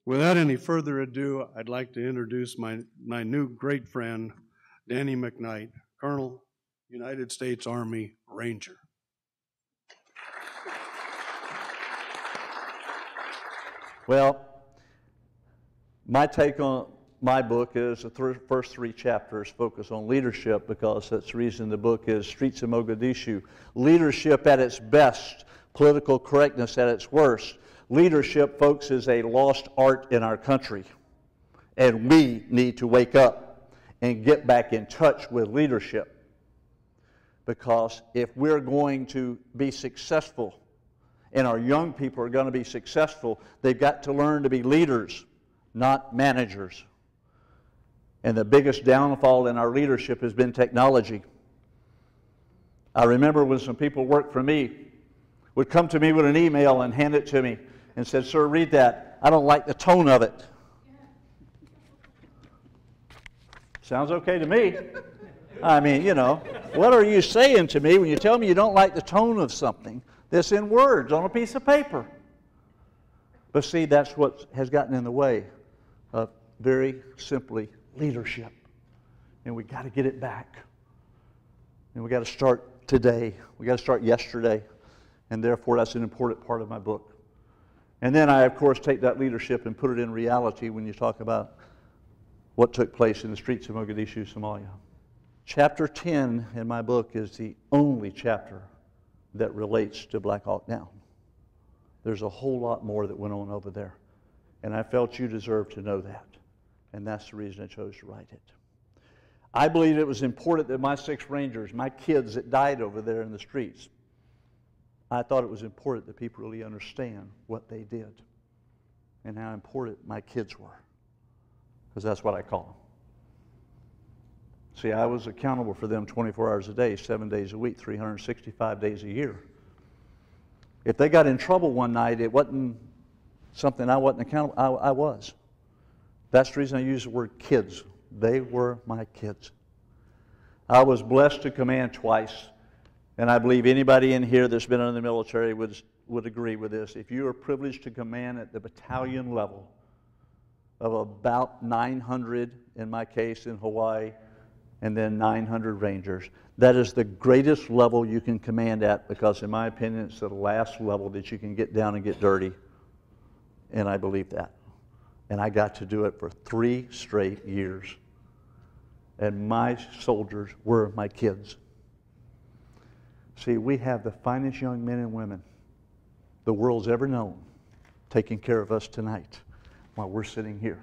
Without any further ado, I'd like to introduce my new great friend, Danny McKnight, Colonel, United States Army Ranger. Well, my take on my book is the first 3 chapters focus on leadership, because that's the reason the book is Streets of Mogadishu. Leadership at its best, political correctness at its worst. Leadership, folks, is a lost art in our country. And we need to wake up and get back in touch with leadership. Because if we're going to be successful, and our young people are going to be successful, they've got to learn to be leaders, not managers. And the biggest downfall in our leadership has been technology. I remember when some people worked for me would come to me with an email and hand it to me and said, "Sir, read that. I don't like the tone of it." Sounds okay to me. I mean, you know, what are you saying to me when you tell me you don't like the tone of something that's in words on a piece of paper? But see, that's what has gotten in the way of, very simply, leadership. And we got to get it back. And we got to start today. We got to start yesterday. And therefore, that's an important part of my book. And then I, of course, take that leadership and put it in reality when you talk about what took place in the streets of Mogadishu, Somalia. Chapter 10 in my book is the only chapter that relates to Black Hawk Down. There's a whole lot more that went on over there. And I felt you deserved to know that. And that's the reason I chose to write it. I believe it was important that my 6 Rangers, my kids that died over there in the streets, I thought it was important that people really understand what they did and how important my kids were. Because that's what I call them. See, I was accountable for them 24 hours a day, 7 days a week, 365 days a year. If they got in trouble one night, it wasn't something I wasn't accountable. I was. That's the reason I use the word kids. They were my kids. I was blessed to command twice, and I believe anybody in here that's been in the military would agree with this. If you are privileged to command at the battalion level of about 900, in my case in Hawaii, and then 900 Rangers, that is the greatest level you can command at, because in my opinion it's the last level that you can get down and get dirty, and I believe that. And I got to do it for 3 straight years. And my soldiers were my kids. See, we have the finest young men and women the world's ever known taking care of us tonight while we're sitting here.